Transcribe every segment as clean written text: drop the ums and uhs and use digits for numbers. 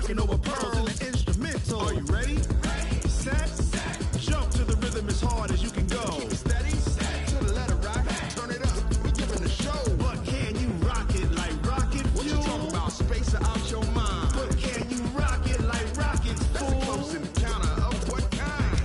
talking over pearls in the instrumental. Are you ready? Set. Jump to the rhythm as hard as you can go. Keep it steady. To the letter rock. Turn it up. We giving the show. But can you rock it like rocket fuel? What you talking about? Space out your mind. But can you rock it like rockets? That's a close encounter of what kind?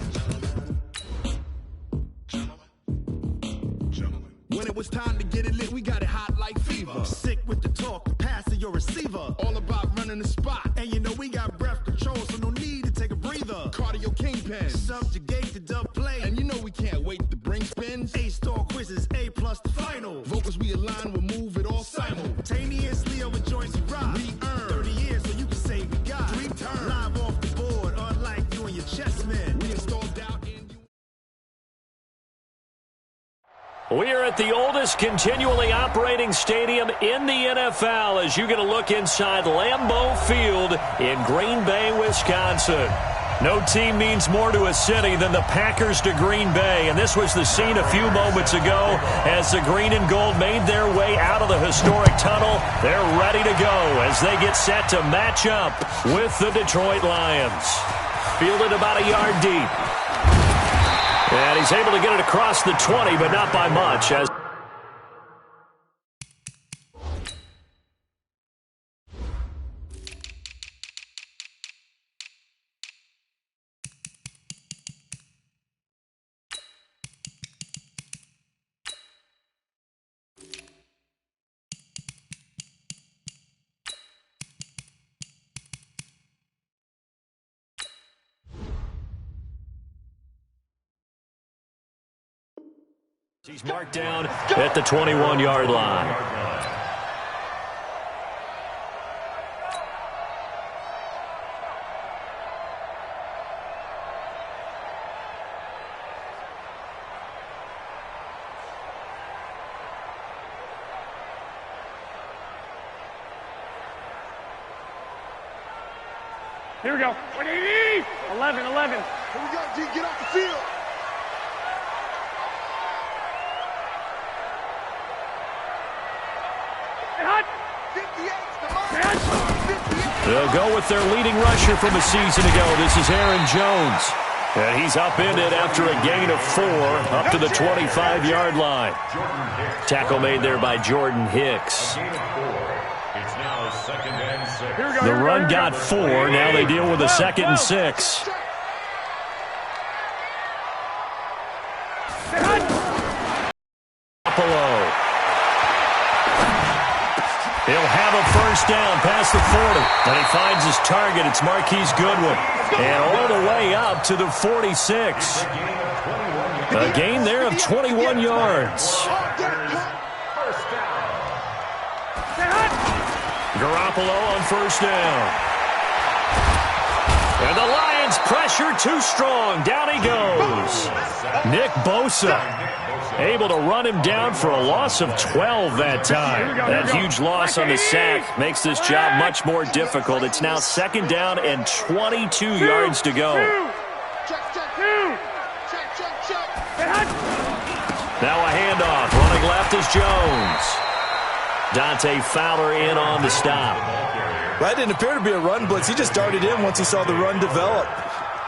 Gentlemen. When it was time to get it lit, we got it hot like fever. Sick with the talk, the pass of your receiver. All about running the spot. And you know we got breath control, so no need to take a breather. Cardio kingpin. Subjugate the dub play. And you know we can't wait to bring spins. A-star quizzes, A+ the final. Vocals we align, we'll move it all simultaneously over joints we rock. We earn 30 years, so you can say we got 3 turns. Live off the board, unlike you and your chess men. We installed doubt in you. We are at the oldest continually operating stadium in the NFL as you get a look inside Lambeau Field in Green Bay, Wisconsin. No team means more to a city than the Packers to Green Bay, and this was the scene a few moments ago as the green and gold made their way out of the historic tunnel. They're ready to go as they get set to match up with the Detroit Lions. Fielded about a yard deep. And he's able to get it across the 20, but not by much. As he's marked down at the 21-yard line. Here we go. 11. Here we go, G. Get off the field. They'll go with their leading rusher from a season ago. This is Aaron Jones. And he's upended after a gain of 4 up to the 25-yard line. Tackle made there by Jordan Hicks. The run got 4. Now they deal with a 2nd and 6. He'll have a first down past the 40. And he finds his target. It's Marquise Goodwin. And all the way up to the 46. A gain there of 21 yards. Garoppolo on first down. And the Lions pressure too strong. Down he goes. Nick Bosa able to run him down for a loss of 12 that time. That huge loss on the sack makes this job much more difficult. It's now 2nd down and 22 yards to go. Now a handoff. Running left is Jones. Dante Fowler in on the stop. That didn't appear to be a run blitz. He just darted in once he saw the run develop.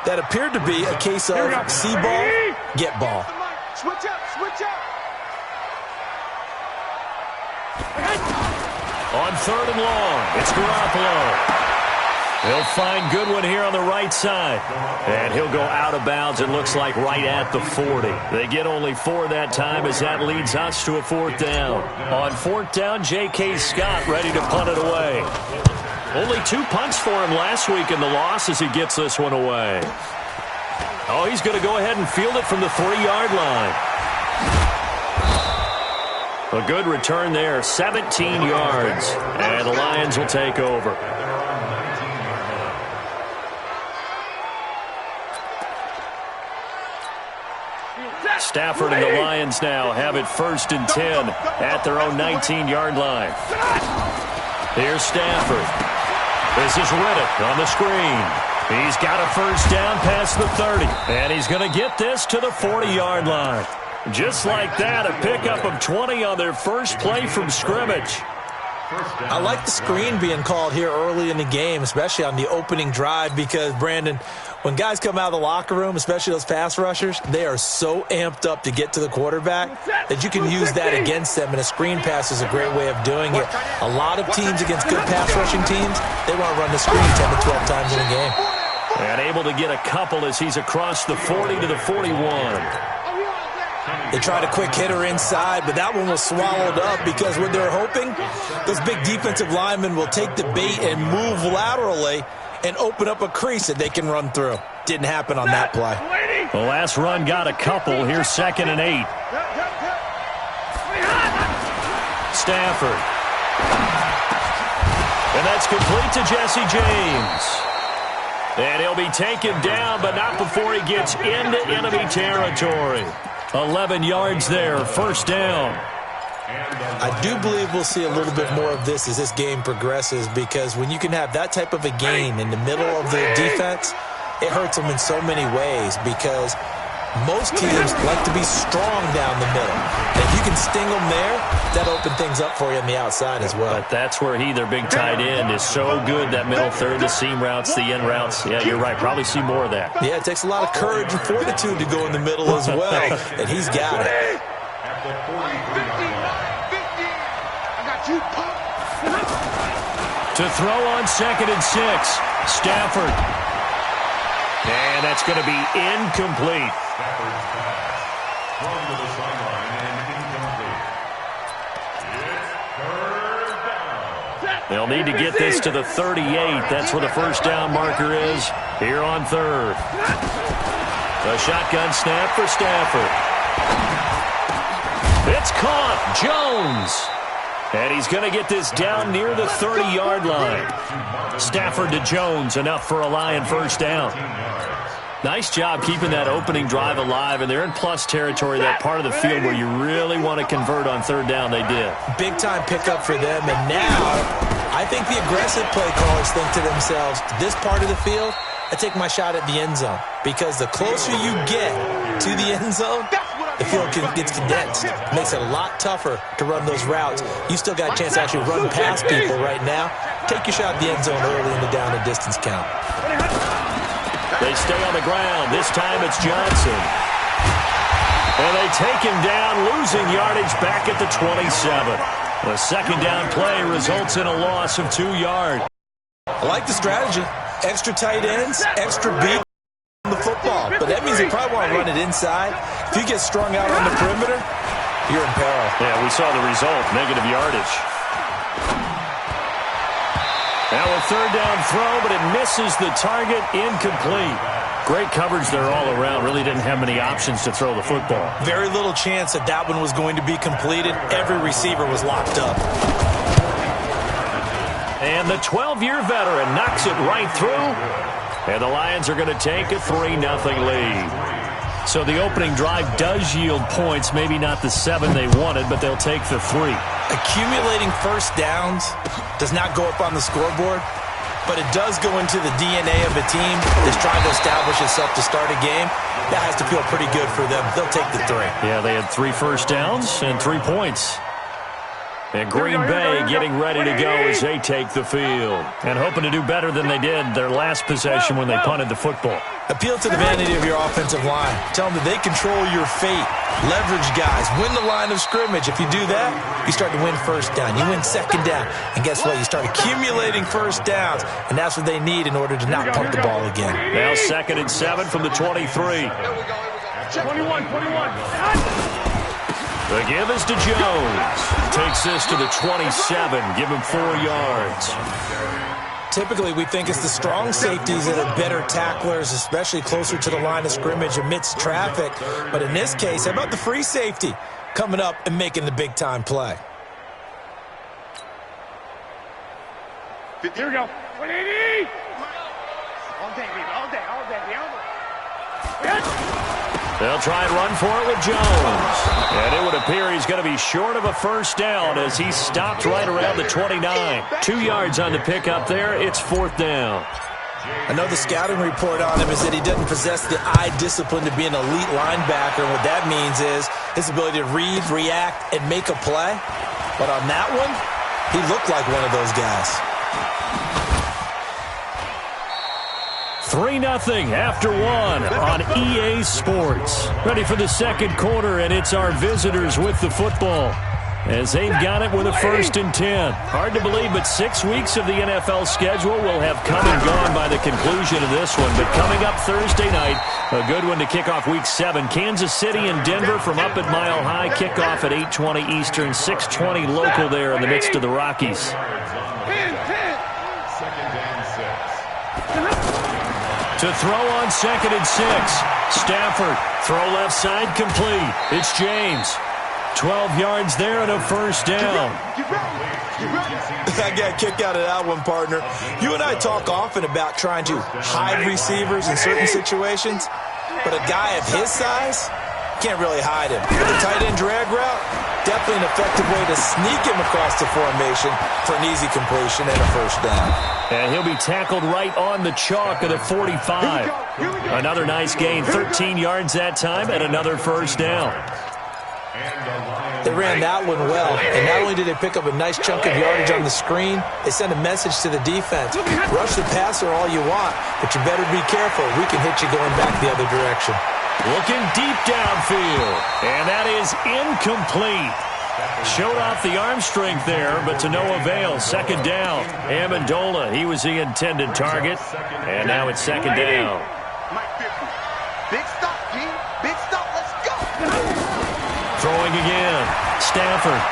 That appeared to be a case of see ball, get ball. Switch up. On 3rd and long, it's Garoppolo. He'll find Goodwin here on the right side. And he'll go out of bounds, it looks like right at the 40. They get only 4 that time as that leads us to a 4th down. On 4th down, J.K. Scott ready to punt it away. Only 2 punts for him last week in the loss as he gets this one away. Oh, he's going to go ahead and field it from the 3-yard line. A good return there, 17 yards. And the Lions will take over. Stafford and the Lions now have it 1st and 10 at their own 19-yard line. Here's Stafford. This is Riddick on the screen. He's got a first down past the 30. And he's going to get this to the 40-yard line. Just like that, a pickup of 20 on their first play from scrimmage. I like the screen being called here early in the game, especially on the opening drive, because, Brandon, when guys come out of the locker room, especially those pass rushers, they are so amped up to get to the quarterback that you can use that against them, and a screen pass is a great way of doing it. A lot of teams against good pass rushing teams, they want to run the screen 10 to 12 times in a game. And able to get a couple as he's across the 40 to the 41. They tried a quick hitter inside, but that one was swallowed up because what they're hoping, those big defensive linemen will take the bait and move laterally and open up a crease that they can run through. Didn't happen on that play. The last run got a couple. Here's 2nd and 8. Stafford. And that's complete to Jesse James. And he'll be taken down, but not before he gets into enemy territory. 11 yards there, 1st down. I do believe we'll see a little bit more of this as this game progresses, because when you can have that type of a gain in the middle of the defense, it hurts them in so many ways, because most teams like to be strong down the middle. And if you can sting them there, that opens things up for you on the outside as well. But that's where their big tight end, is so good, that middle third, the seam routes, the in routes. Yeah, you're right. Probably see more of that. Yeah, it takes a lot of courage and fortitude to go in the middle as well, and he's got it. To throw on 2nd and 6, Stafford. And that's going to be incomplete. They'll need to get this to the 38. That's where the 1st down marker is here on 3rd. A shotgun snap for Stafford. It's caught. Jones. And he's going to get this down near the 30-yard line. Stafford to Jones, enough for a Lion 1st down. Nice job keeping that opening drive alive, and they're in plus territory, that part of the field where you really want to convert on 3rd down. They did. Big-time pickup for them, and now I think the aggressive play callers think to themselves, this part of the field, I take my shot at the end zone, because the closer you get to the end zone, the field gets condensed. It makes it a lot tougher to run those routes. You still got a chance to actually run past people right now. Take your shot at the end zone early in the down and distance count. They stay on the ground. This time it's Johnson. And they take him down, losing yardage back at the 27. The 2nd down play results in a loss of 2 yards. I like the strategy. Extra tight ends, extra beat on the football. But that means they probably want to run it inside. If you get strung out on the perimeter, you're in peril. Yeah, we saw the result, negative yardage. Now a 3rd down throw, but it misses the target, incomplete. Great coverage there all around. Really didn't have many options to throw the football. Very little chance that that one was going to be completed. Every receiver was locked up. And the 12-year veteran knocks it right through. And the Lions are going to take a 3-0 lead. So the opening drive does yield points, maybe not the 7 they wanted, but they'll take the 3. Accumulating 1st downs does not go up on the scoreboard, but it does go into the DNA of a team that's trying to establish itself to start a game. That has to feel pretty good for them. They'll take the 3. Yeah, they had 3 first downs and 3 points. And Green Bay getting ready to go as they take the field. And hoping to do better than they did their last possession when they punted the football. Appeal to the vanity of your offensive line. Tell them that they control your fate. Leverage guys. Win the line of scrimmage. If you do that, you start to win 1st down. You win 2nd down. And guess what? You start accumulating 1st downs. And that's what they need in order to not punt the ball again. Now 2nd and 7 from the 23. 21. The give is to Jones. Takes this to the 27. Give him 4 yards. Typically, we think it's the strong safeties that are better tacklers, especially closer to the line of scrimmage amidst traffic. But in this case, how about the free safety coming up and making the big-time play? Here we go. 180. All day, baby. All day. They'll try and run for it with Jones. And it would appear he's going to be short of a 1st down as he stopped right around the 29. 2 yards on the pickup there. It's 4th down. I know the scouting report on him is that he doesn't possess the eye discipline to be an elite linebacker. And what that means is his ability to read, react, and make a play. But on that one, He looked like one of those guys. 3-0 after one on EA Sports. Ready for the second quarter, and it's our visitors with the football, as they've got it with a 1st and 10. Hard to believe, but 6 weeks of the NFL schedule will have come and gone by the conclusion of this one. But coming up Thursday night, a good one to kick off Week 7. Kansas City and Denver from up at Mile High. Kickoff at 8:20 Eastern, 6:20 local there in the midst of the Rockies. To throw on 2nd and 6. Stafford, throw left side, complete. It's James. 12 yards there and a 1st down. I got a kick out of that one, partner. You and I talk often about trying to hide receivers in certain situations, but a guy of his size can't really hide him. With a tight end drag route, definitely an effective way to sneak him across the formation for an easy completion and a 1st down. And he'll be tackled right on the chalk at a 45. Another nice gain, 13 yards that time, and another 1st down. They ran that one well, and not only did they pick up a nice chunk of yardage on the screen, they sent a message to the defense. Rush the passer all you want, but you better be careful. We can hit you going back the other direction. Looking deep downfield, and that is incomplete. Showed off the arm strength there, but to no avail. 2nd down. Amendola, he was the intended target, and now it's 2nd down. Big stop, G. Big stop. Let's go. Throwing again. Stafford.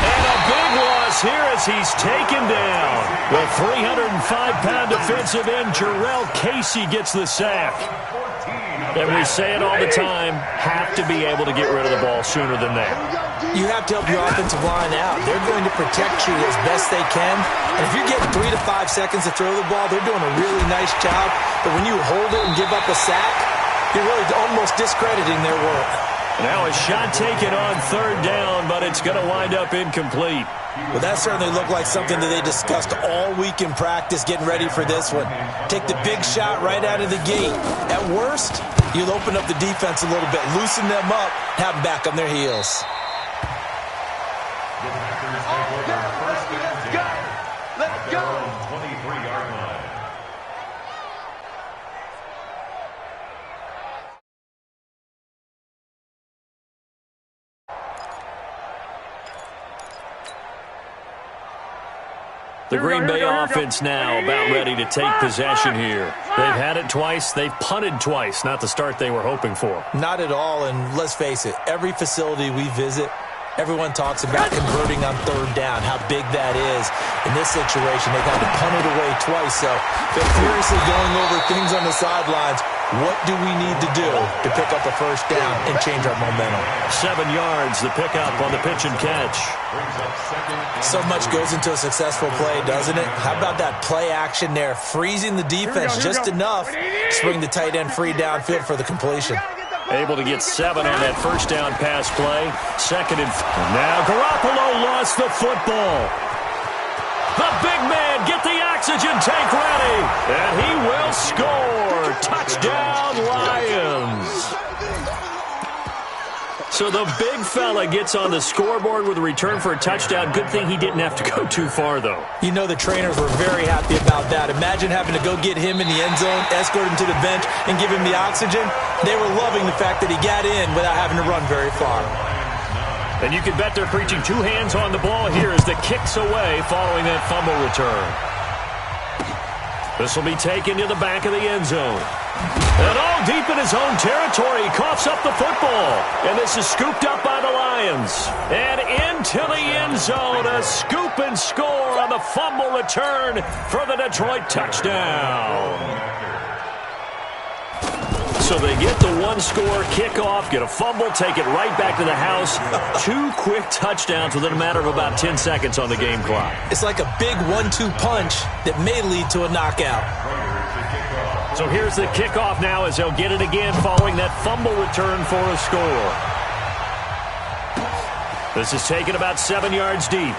And a big loss here as he's taken down. The 305-pound defensive end, Jarrell Casey, gets the sack. And we say it all the time, have to be able to get rid of the ball sooner than that. You have to help your offensive line out. They're going to protect you as best they can. And if you're getting 3 to 5 seconds to throw the ball, they're doing a really nice job. But when you hold it and give up a sack, you're really almost discrediting their work. Now a shot taken on 3rd down, but it's going to wind up incomplete. Well, that certainly looked like something that they discussed all week in practice, getting ready for this one. Take the big shot right out of the gate. At worst, you'll open up the defense a little bit, loosen them up, have them back on their heels. Let's go. 23-yard line. The Green Bay offense now about ready to take possession here. They've had it twice. They've punted twice. Not the start they were hoping for. Not at all, and let's face it, every facility we visit, everyone talks about converting on 3rd down, how big that is. In this situation, they got to punt it away twice, so they're furiously going over things on the sidelines. What do we need to do to pick up a 1st down and change our momentum? 7 yards, the pickup on the pitch and catch. So much goes into a successful play, doesn't it? How about that play action there, freezing the defense just enough to bring the tight end free downfield for the completion. Able to get 7 on that 1st down pass play. 2nd and now Garoppolo lost the football. The big man, get the oxygen tank ready, and he will score. Touchdown, Lions. So the big fella gets on the scoreboard with a return for a touchdown. Good thing he didn't have to go too far, though. You know the trainers were very happy about that. Imagine having to go get him in the end zone, escort him to the bench, and give him the oxygen. They were loving the fact that he got in without having to run very far. And you can bet they're preaching 2 hands on the ball here as the kick's away following that fumble return. This will be taken to the back of the end zone. And all deep in his own territory, he coughs up the football. And this is scooped up by the Lions. And into the end zone, a scoop and score on the fumble return for the Detroit touchdown. So they get the 1-score kickoff, get a fumble, take it right back to the house. 2 quick touchdowns within a matter of about 10 seconds on the game clock. It's like a big 1-2 punch that may lead to a knockout. So here's the kickoff now as they'll get it again following that fumble return for a score. This is taken about 7 yards deep.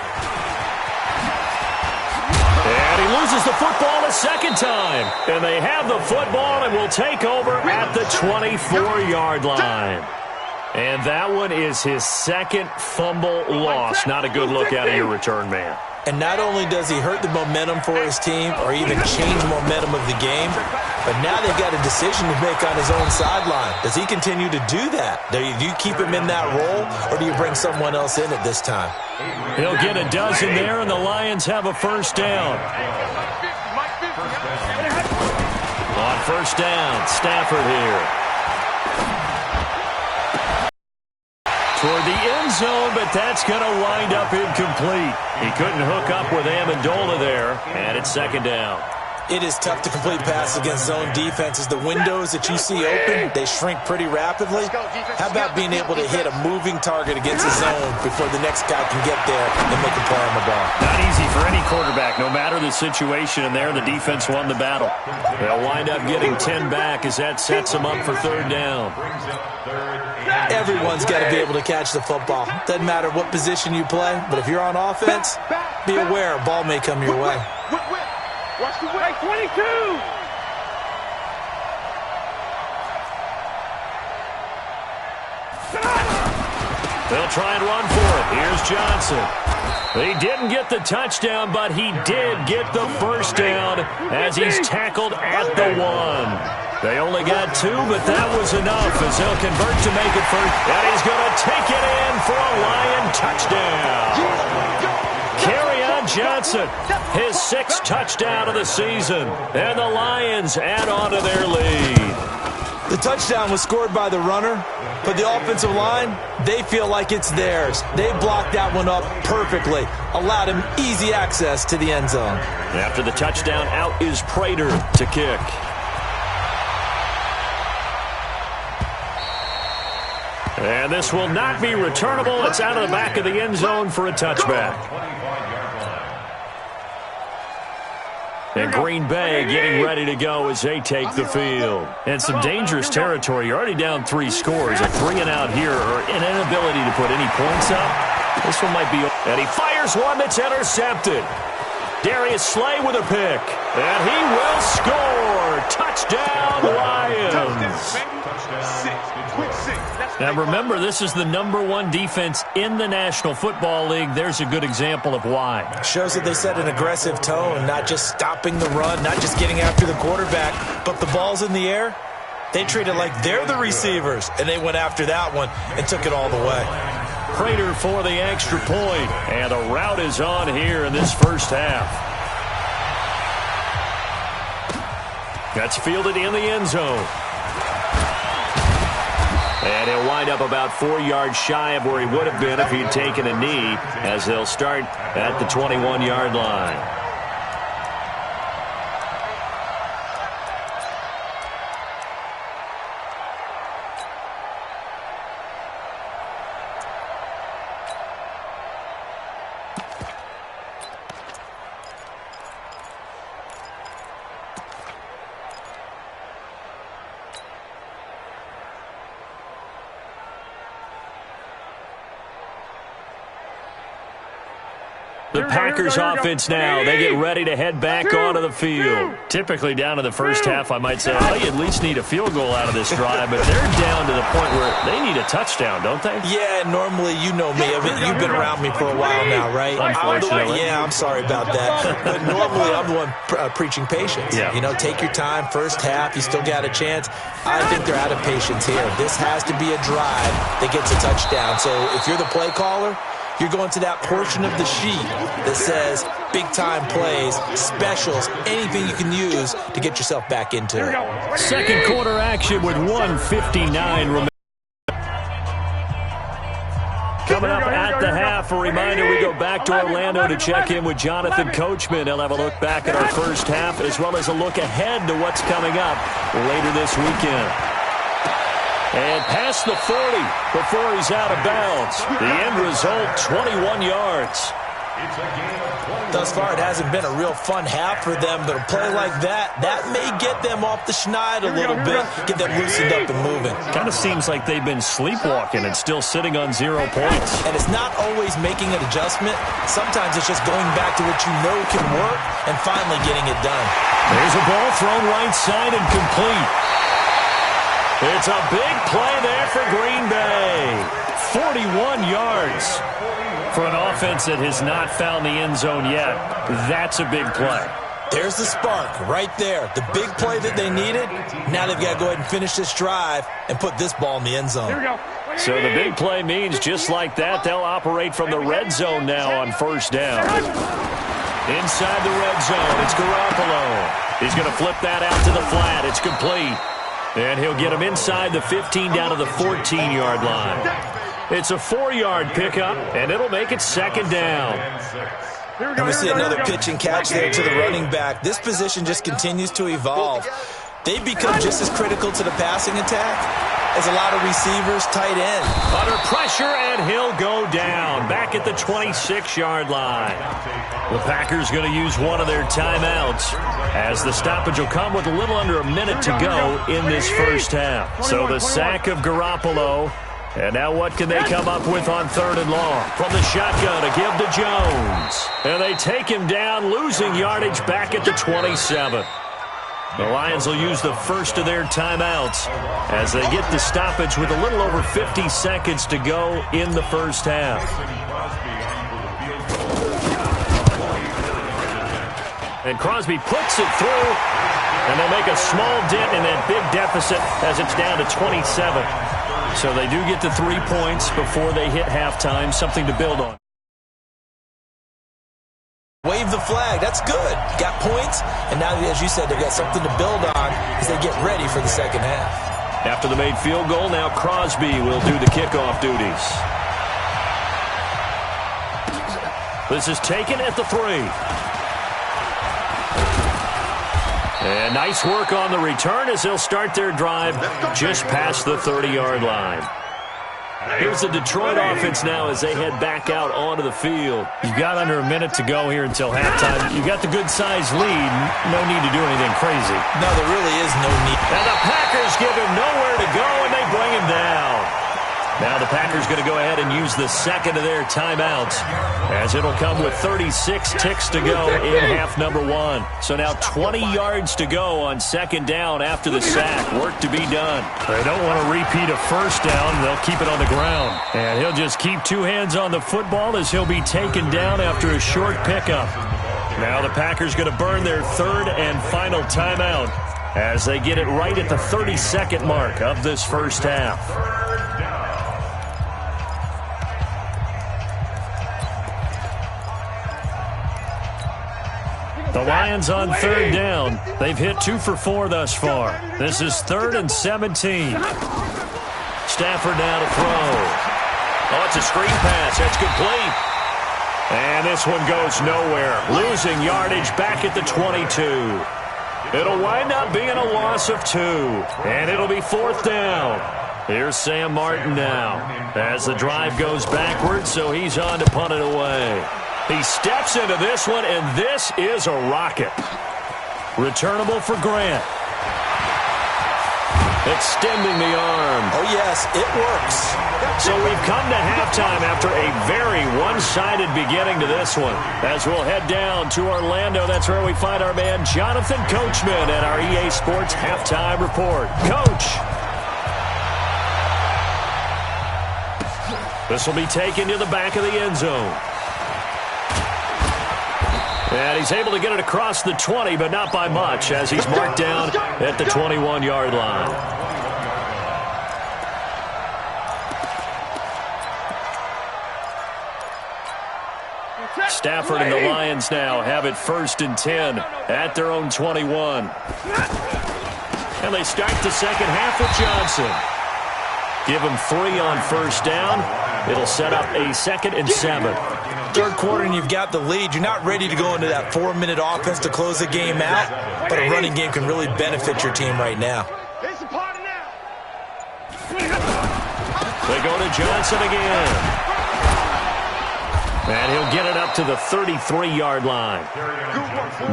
And he loses the football a second time. And they have the football and will take over at the 24-yard line. And that one is his second fumble loss. Not a good look out of your return man. And not only does he hurt the momentum for his team or even change the momentum of the game, but now they've got a decision to make on his own sideline. Does he continue to do that? Do you keep him in that role, or do you bring someone else in at this time? He'll get a dozen there, and the Lions have a first down. On first down, Stafford here. Toward the end zone, but that's going to wind up incomplete. He couldn't hook up with Amendola there, and it's second down. It is tough to complete passes against zone defenses. The windows that you see open, they shrink pretty rapidly. How about being able to hit a moving target against a zone before the next guy can get there and make a play on the ball? Not easy for any quarterback, no matter the situation, and there the defense won the battle. They'll wind up getting 10 back as that sets them up for third down. Everyone's got to be able to catch the football. Doesn't matter what position you play, but if you're on offense, be aware a ball may come your way. Watch the way. 22. They'll try and run for it. Here's Johnson. He didn't get the touchdown, but he did get the first down as he's tackled at the 1. They only got 2, but that was enough as they'll convert to make it first. And he's going to take it in for a Lion touchdown. Kerryon Johnson, his 6th touchdown of the season. And the Lions add on to their lead. The touchdown was scored by the runner, but the offensive line, they feel like it's theirs. They blocked that one up perfectly, allowed him easy access to the end zone. After the touchdown, out is Prater to kick. And this will not be returnable. It's out of the back of the end zone for a touchback. And Green Bay getting ready to go as they take the field. And some dangerous territory. You're already down 3 scores. A 3-and-out here or an inability to put any points up. This one might be. And he fires one that's intercepted. Darius Slay with a pick. And he will score. Touchdown, Lions. Now remember, this is the #1 defense in the National Football League. There's a good example of why. Shows that they set an aggressive tone, not just stopping the run, not just getting after the quarterback, but the ball's in the air. They treat it like they're the receivers, and they went after that one and took it all the way. Prater for the extra point, and a route is on here in this first half. That's fielded in the end zone. And he'll wind up about 4 yards shy of where he would have been if he'd taken a knee, as they'll start at the 21-yard line. The Packers offense now, they get ready to head back onto the field. Typically down in the first half, I might say, well, you at least need a field goal out of this drive, but they're down to the point where they need a touchdown, don't they? Yeah, normally, you know me. You've been around me for a while now, right? Unfortunately. Yeah, I'm sorry about that. But normally, I'm the one preaching patience. Yeah. You know, take your time. First half, you still got a chance. I think they're out of patience here. This has to be a drive that gets a touchdown. So if you're the play caller, you're going to that portion of the sheet that says big-time plays, specials, anything you can use to get yourself back into it. Second quarter action with 1:59 remaining. Coming up at the half, a reminder, we go back to Orlando to check in with Jonathan Coachman. He'll have a look back at our first half as well as a look ahead to what's coming up later this weekend. And past the 40 before he's out of bounds. The end result, 21 yards. Thus far, it hasn't been a real fun half for them, but a play like that may get them off the schneid a little bit, get them loosened up and moving. Kind of seems like they've been sleepwalking and still sitting on 0 points. And it's not always making an adjustment. Sometimes it's just going back to what you know can work and finally getting it done. There's a ball thrown right side and complete. It's a big play there for Green Bay. 41 yards for an offense that has not found the end zone yet. That's a big play. There's the spark right there. The big play that they needed. Now they've got to go ahead and finish this drive and put this ball in the end zone. Here we go. So the big play means just like that, they'll operate from the red zone now on first down. Inside the red zone, it's Garoppolo. He's going to flip that out to the flat. It's complete. And he'll get him inside the 15 down to the 14-yard line. It's a 4-yard pickup, and it'll make it second down. And we see another pitch and catch there to the running back. This position just continues to evolve. They've become just as critical to the passing attack as a lot of receivers, tight end. Under pressure, and he'll go down. Back at the 26-yard line. The Packers going to use one of their timeouts as the stoppage will come with a little under a minute to go in this first half. So the sack of Garoppolo. And now what can they come up with on 3rd and long? From the shotgun, a give to Jones. And they take him down, losing yardage back at the 27. The Lions will use the first of their timeouts as they get the stoppage with a little over 50 seconds to go in the first half. And Crosby puts it through, and they'll make a small dent in that big deficit as it's down to 27. So they do get the 3 points before they hit halftime, something to build on. Wave the flag. That's good. Got points, and now, as you said, they've got something to build on as they get ready for the second half. After the made field goal, now Crosby will do the kickoff duties. This is taken at the 3. And nice work on the return as they'll start their drive just past the 30-yard line. Here's the Detroit offense now as they head back out onto the field. You've got under a minute to go here until halftime. You've got the good-sized lead. No need to do anything crazy. No, there really is no need. And the Packers give him nowhere to go, and they bring him down. Now the Packers going to go ahead and use the second of their timeouts as it'll come with 36 ticks to go in half number 1. So now 20 yards to go on second down after the sack. Work to be done. They don't want to repeat a first down. They'll keep it on the ground. And he'll just keep 2 hands on the football as he'll be taken down after a short pickup. Now the Packers going to burn their 3rd and final timeout as they get it right at the 32nd mark of this first half. The Lions on 3rd down. They've hit 2 for 4 thus far. This is 3rd and 17. Stafford now to throw. Oh, it's a screen pass. That's complete. And this one goes nowhere. Losing yardage back at the 22. It'll wind up being a loss of 2. And it'll be 4th down. Here's Sam Martin now as the drive goes backwards, so he's on to punt it away. He steps into this one, and this is a rocket. Returnable for Grant. Extending the arm. Oh, yes, it works. So we've come to halftime after a very one-sided beginning to this one. As we'll head down to Orlando, that's where we find our man Jonathan Coachman at our EA Sports Halftime Report. Coach. This will be taken to the back of the end zone. And he's able to get it across the 20, but not by much, as he's marked down at the 21-yard line. Stafford and the Lions now have it 1st and 10 at their own 21. And they start the second half with Johnson. Give him 3 on first down. It'll set up a 2nd and 7. 3rd quarter and you've got the lead. You're not ready to go into that 4-minute offense to close the game out, but a running game can really benefit your team right now. They go to Johnson again. And he'll get it up to the 33-yard line.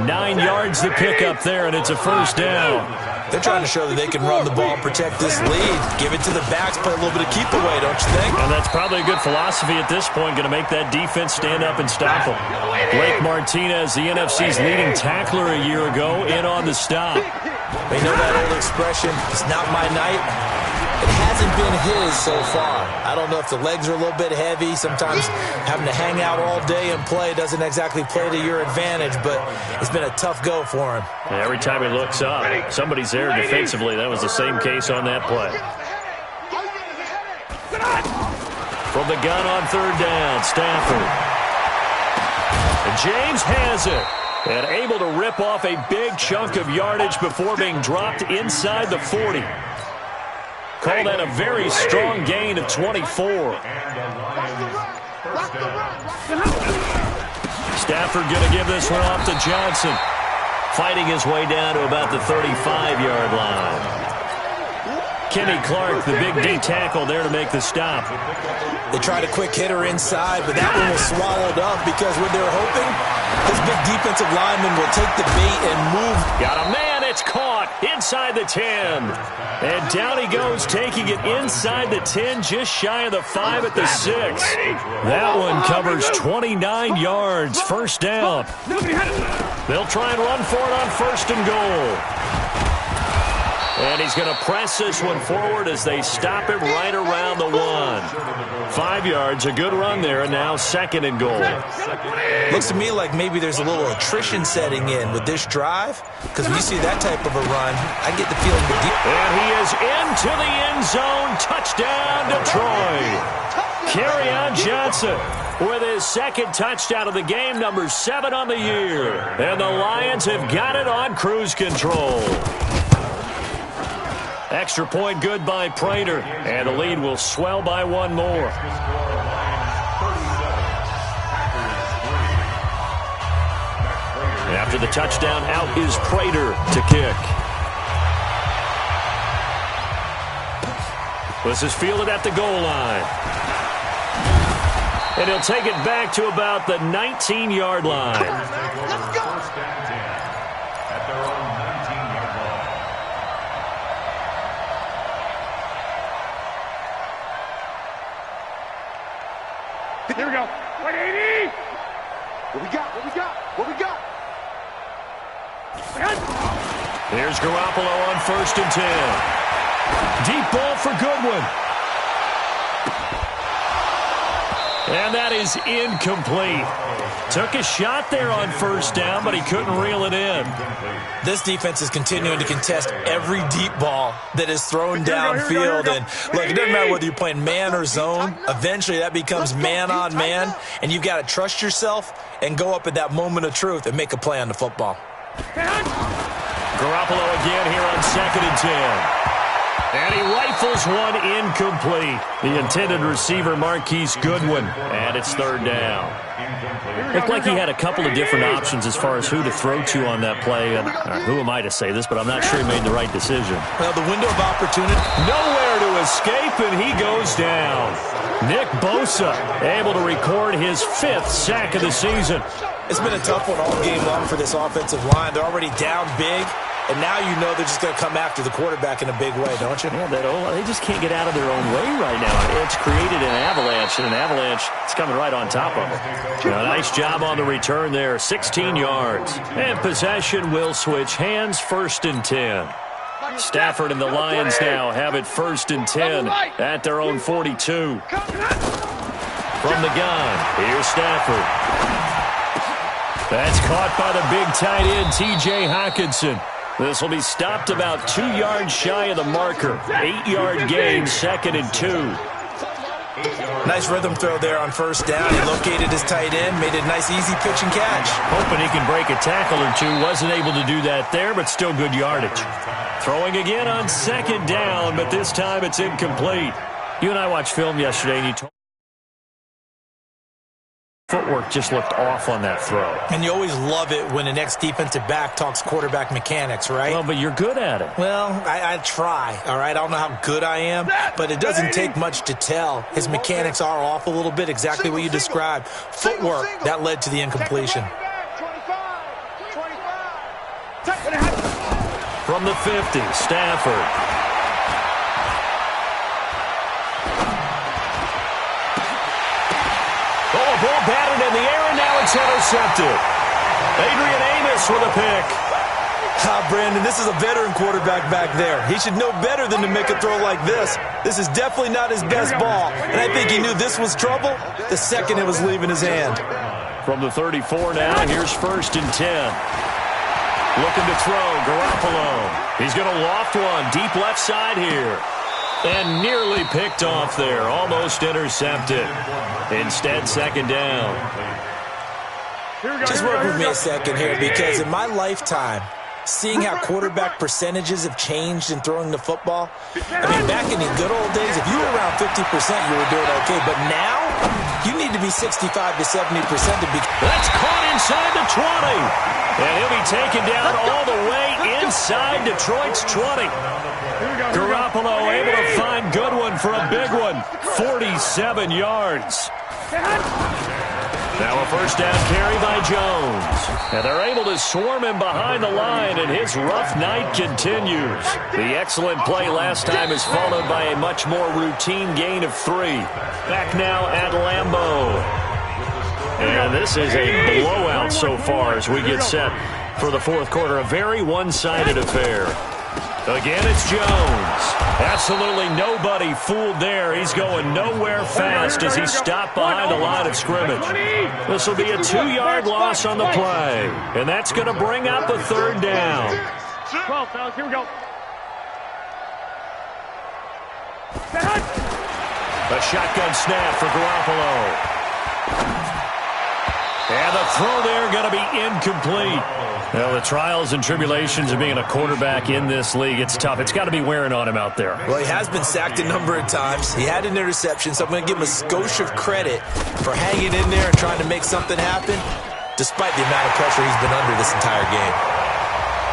9 yards to pick up there, and it's a first down. They're trying to show that they can run the ball and protect this lead. Give it to the backs, play a little bit of keep away, don't you think? And that's probably a good philosophy at this point, going to make that defense stand up and stop them. Blake Martinez, the NFC's leading tackler a year ago, in on the stop. They know that old expression, it's not my night. It hasn't been his so far. I don't know if the legs are a little bit heavy. Sometimes having to hang out all day and play doesn't exactly play to your advantage, but it's been a tough go for him. And every time he looks up, somebody's there defensively. That was the same case on that play. From the gun on third down, Stafford. And James has it. And able to rip off a big chunk of yardage before being dropped inside the 40. Call that a very strong gain of 24. Stafford going to give this one off to Johnson. Fighting his way down to about the 35-yard line. Kenny Clark, the big D tackle there to make the stop. They tried a quick hitter inside, but that one was swallowed up because when they were hoping this big defensive lineman will take the bait and move. Got a man, it's caught inside the 10. And down he goes, taking it inside the 10, just shy of the 5 at the 6. That one covers 29 yards, first down. They'll try and run for it on first and goal. And he's going to press this one forward as they stop him right around the 1. 5 yards, a good run there, and now second and goal. Looks to me like maybe there's a little attrition setting in with this drive, because when you see that type of a run, I get the feeling the and he is into the end zone. Touchdown, Detroit. Kerryon Johnson with his second touchdown of the game, number 7 on the year. And the Lions have got it on cruise control. Extra point good by Prater, and the lead will swell by 1 more. After the touchdown, out is Prater to kick. This is fielded at the goal line. And he'll take it back to about the 19-yard line. Let's go. Here we go. 180. What we got? What we got? What we got? Here's Garoppolo on first and 10. Deep ball for Goodwin. And that is incomplete. Took a shot there on first down, but he couldn't reel it in. This defense is continuing to contest every deep ball that is thrown downfield. And look, it doesn't matter whether you're playing man or zone. Eventually that becomes man on man, and you've got to trust yourself and go up at that moment of truth and make a play on the football. Garoppolo again here on second and 10. And he rifles one incomplete. The intended receiver, Marquise Goodwin. And it's third down. Looked like he had a couple of different options as far as who to throw to on that play. And who am I to say this, but I'm not sure he made the right decision. Well, the window of opportunity. Nowhere to escape, and he goes down. Nick Bosa able to record his 5th sack of the season. It's been a tough one all game long for this offensive line. They're already down big. And now you know they're just going to come after the quarterback in a big way, don't you? Yeah, they just can't get out of their own way right now. It's created an avalanche, and an avalanche is coming right on top of them. A nice job on the return there, 16 yards. And possession will switch hands, first and 10. Stafford and the Lions now have it first and 10 at their own 42. From the gun, here's Stafford. That's caught by the big tight end, T.J. Hockenson. This will be stopped about 2 yards shy of the marker. 8-yard gain, second and 2. Nice rhythm throw there on first down. He located his tight end, made a nice easy pitch and catch. Hoping he can break a tackle or two. Wasn't able to do that there, but still good yardage. Throwing again on second down, but this time it's incomplete. You and I watched film yesterday, and you told Footwork just looked off on that throw. And you always love it when the next defensive back talks quarterback mechanics, right? Well, but you're good at it. Well, I try, all right? I don't know how good I am, but it doesn't take much to tell. His mechanics are off a little bit, exactly what you described. Footwork, that led to the incompletion. From the 50, Stafford. Ball batted in the air, and now it's intercepted. Adrian Amos with a pick. Brandon, this is a veteran quarterback back there. He should know better than to make a throw like this. This is definitely not his best ball, and I think he knew this was trouble the second it was leaving his hand. From the 34 now, here's 1st and 10. Looking to throw, Garoppolo. He's going to loft one, deep left side here. And nearly picked off there, almost intercepted. Instead, 2nd down. Just work with me a second here, because in my lifetime, seeing how quarterback percentages have changed in throwing the football, I mean, back in the good old days, if you were around 50%, you were doing okay. But now, you need to be 65 to 70% to be. That's caught inside the 20. And he'll be taken down all the way inside Detroit's 20. Garoppolo able to find Goodwin for a big one. 47 yards. Now a 1st down carry by Jones. And they're able to swarm him behind the line, and his rough night continues. The excellent play last time is followed by a much more routine gain of 3. Back now at Lambeau. And this is a blowout so far as we get set for the 4th quarter. A very one-sided affair. Again, it's Jones. Absolutely nobody fooled there. He's going nowhere fast as he stopped behind the line of scrimmage. This will be a 2-yard loss on the play. And that's going to bring up a 3rd down. 12, fellas, here we go. A shotgun snap for Garoppolo. And the throw there going to be incomplete. Well, the trials and tribulations of being a quarterback in this league, it's tough. It's got to be wearing on him out there. Well, he has been sacked a number of times. He had an interception, so I'm going to give him a skosh of credit for hanging in there and trying to make something happen, despite the amount of pressure he's been under this entire game.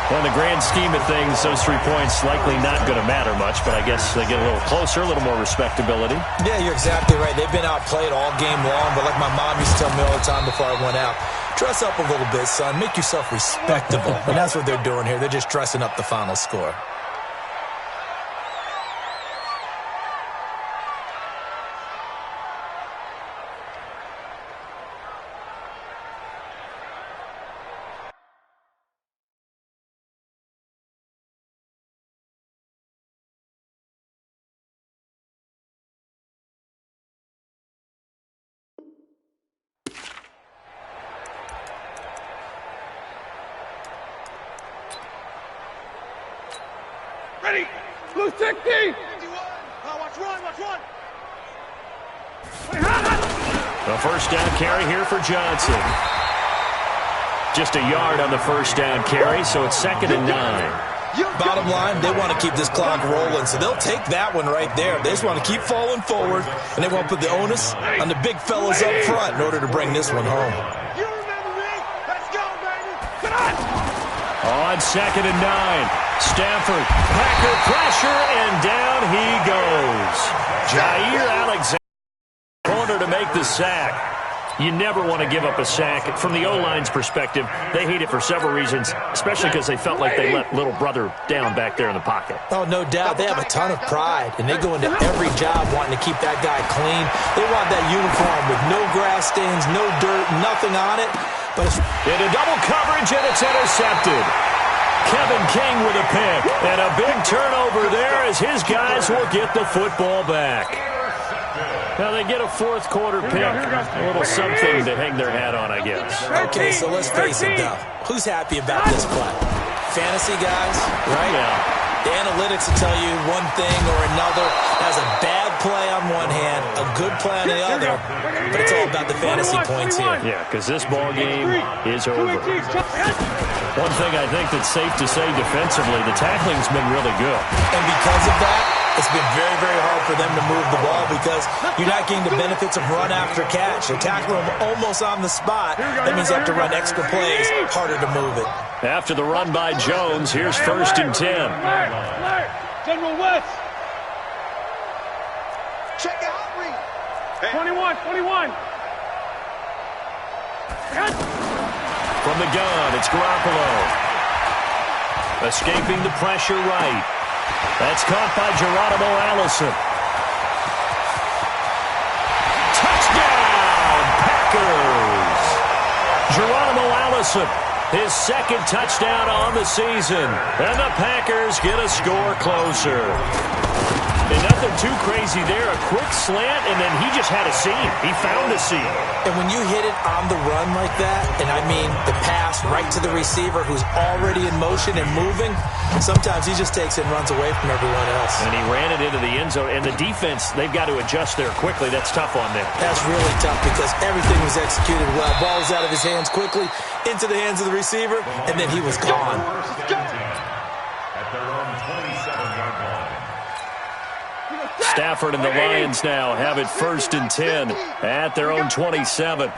Well, in the grand scheme of things, those 3 points likely not going to matter much, but I guess they get a little closer, a little more respectability. Yeah, you're exactly right. They've been outplayed all game long, but like my mom used to tell me all the time before I went out, dress up a little bit, son. Make yourself respectable. And that's what they're doing here. They're just dressing up the final score. Ready? Blue 60! Watch run! The 1st down carry here for Johnson. Just a yard on the 1st down carry, so it's 2nd and 9. Bottom line, they want to keep this clock rolling, so they'll take that one right there. They just want to keep falling forward, and they want to put the onus on the big fellas up front in order to bring this one home. You remember me? Let's go, baby! Come on! On 2nd and 9. Stafford, Packer pressure, and down he goes. Jair Alexander, corner to make the sack. You never want to give up a sack. From the O-line's perspective, they hate it for several reasons, especially because they felt like they let little brother down back there in the pocket. Oh, no doubt. They have a ton of pride, and they go into every job wanting to keep that guy clean. They want that uniform with no grass stains, no dirt, nothing on it. But into double coverage, and it's intercepted. Kevin King with a pick, and a big turnover there as his guys will get the football back. Now they get a 4th quarter pick, a little something to hang their hat on, I guess. Okay, so let's face it, though. Who's happy about this play? Fantasy guys, right? Yeah. The analytics will tell you one thing or another. Has a bad play on one hand, a good play on the other, but it's all about the fantasy points here. Yeah, because this ball game is over. One thing I think that's safe to say defensively, the tackling's been really good. And because of that, it's been very, very hard for them to move the ball because you're not getting the benefits of run after catch. They're tackling them almost on the spot. That means you have to run extra plays, harder to move it. After the run by Jones, here's 1st and 10. General West. Check out. 21. From the gun, it's Garoppolo. Escaping the pressure right. That's caught by Geronimo Allison. Touchdown, Packers! Geronimo Allison, his 2nd touchdown on the season. And the Packers get a score closer. And nothing too crazy there. A quick slant, and then he just had a seam. He found a seam. And when you hit it on the run like that, and I mean the pass right to the receiver who's already in motion and moving, sometimes he just takes it and runs away from everyone else. And he ran it into the end zone. And the defense, they've got to adjust there quickly. That's tough on them. That's really tough because everything was executed well. Ball was out of his hands quickly, into the hands of the receiver, and then he was gone. At their own 27-yard line. Stafford and the Lions now have it 1st and 10 at their own 27.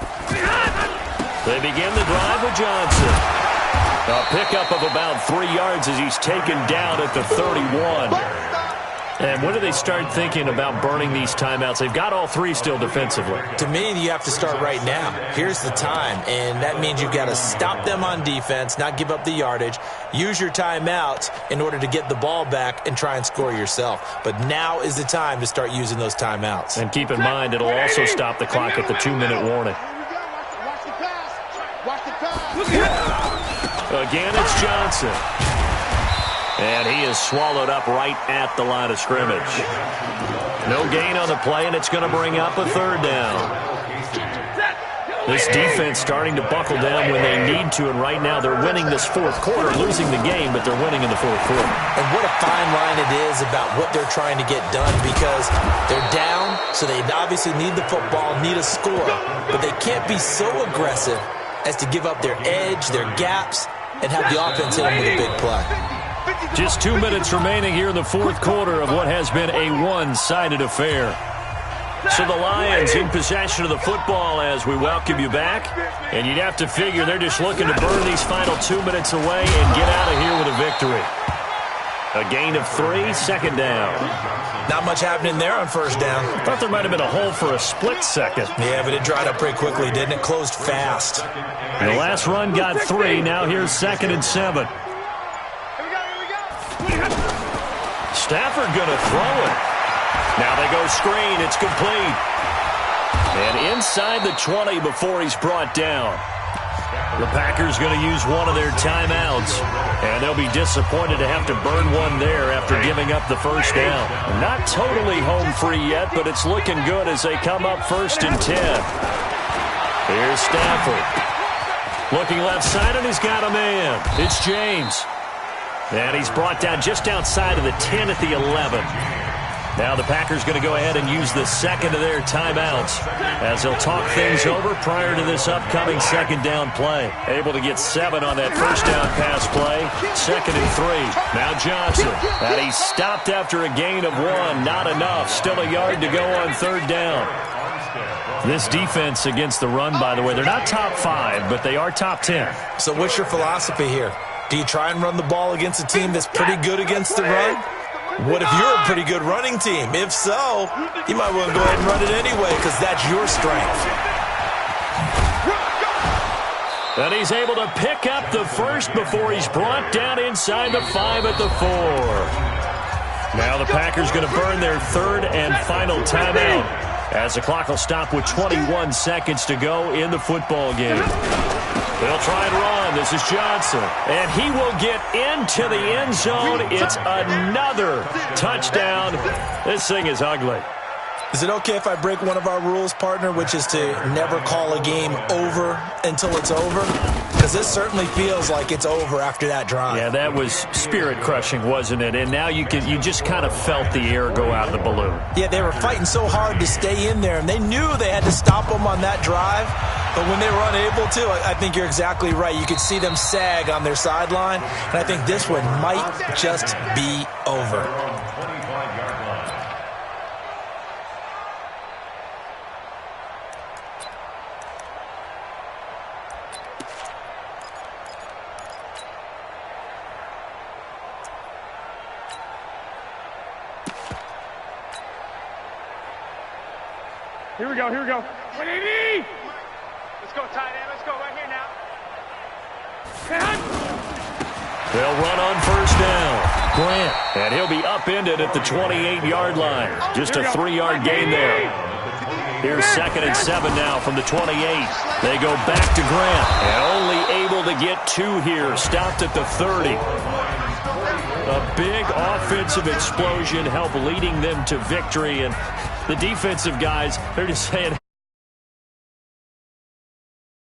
They begin the drive with Johnson. A pickup of about 3 yards as he's taken down at the 31. And when do they start thinking about burning these timeouts? They've got all 3 still defensively. To me, you have to start right now. Here's the time, and that means you've got to stop them on defense, not give up the yardage, use your timeouts in order to get the ball back and try and score yourself. But now is the time to start using those timeouts. And keep in mind, it'll also stop the clock at the 2-minute warning. Again, it's Johnson. And he is swallowed up right at the line of scrimmage. No gain on the play, and it's going to bring up a 3rd down. This defense starting to buckle down when they need to, and right now they're winning this 4th quarter, losing the game, but they're winning in the 4th quarter. And what a fine line it is about what they're trying to get done because they're down, so they obviously need the football, need a score, but they can't be so aggressive as to give up their edge, their gaps, and have the offense hit them with a big play. Just 2 minutes remaining here in the 4th quarter of what has been a one-sided affair. So the Lions in possession of the football as we welcome you back. And you'd have to figure they're just looking to burn these final 2 minutes away and get out of here with a victory. A gain of 3, 2nd down. Not much happening there on 1st down. Thought there might have been a hole for a split second. Yeah, but it dried up pretty quickly, didn't it? Closed fast. And the last run got 3. Now here's 2nd and 7. Stafford going to throw it. Now they go screen. It's complete. And inside the 20 before he's brought down. The Packers going to use one of their timeouts. And they'll be disappointed to have to burn one there after giving up the 1st down. Not totally home free yet, but it's looking good as they come up 1st and 10. Here's Stafford. Looking left side, and he's got a man. It's James. And he's brought down just outside of the 10 at the 11. Now the Packers going to go ahead and use the 2nd of their timeouts as they'll talk things over prior to this upcoming 2nd down play. Able to get 7 on that 1st down pass play. 2nd and 3. Now Johnson. And he's stopped after a gain of 1. Not enough. Still a yard to go on 3rd down. This defense against the run, by the way, they're not top 5, but they are top 10. So what's your philosophy here? Do you try and run the ball against a team that's pretty good against the run? What if you're a pretty good running team? If so, you might want to go ahead and run it anyway because that's your strength. And he's able to pick up the 1st before he's brought down inside the 5 at the 4. Now the Packers going to burn their 3rd and final timeout as the clock will stop with 21 seconds to go in the football game. They'll try and run. This is Johnson. And he will get into the end zone. It's another touchdown. This thing is ugly. Is it okay if I break one of our rules, partner, which is to never call a game over until it's over? Because this certainly feels like it's over after that drive. Yeah, that was spirit-crushing, wasn't it? And now you just kind of felt the air go out of the balloon. Yeah, they were fighting so hard to stay in there, and they knew they had to stop them on that drive. But when they were unable to, I think you're exactly right. You could see them sag on their sideline, and I think this one might just be over. Here we go, here we go. 180! Let's go, tight end. Let's go right here now. They'll run on first down. Grant, and he'll be upended at the 28-yard line. Just a 3-yard gain there. Here's 2nd and 7 now from the 28. They go back to Grant, and only able to get 2 here. Stopped at the 30. A big offensive explosion helped leading them to victory, and the defensive guys, they're just saying,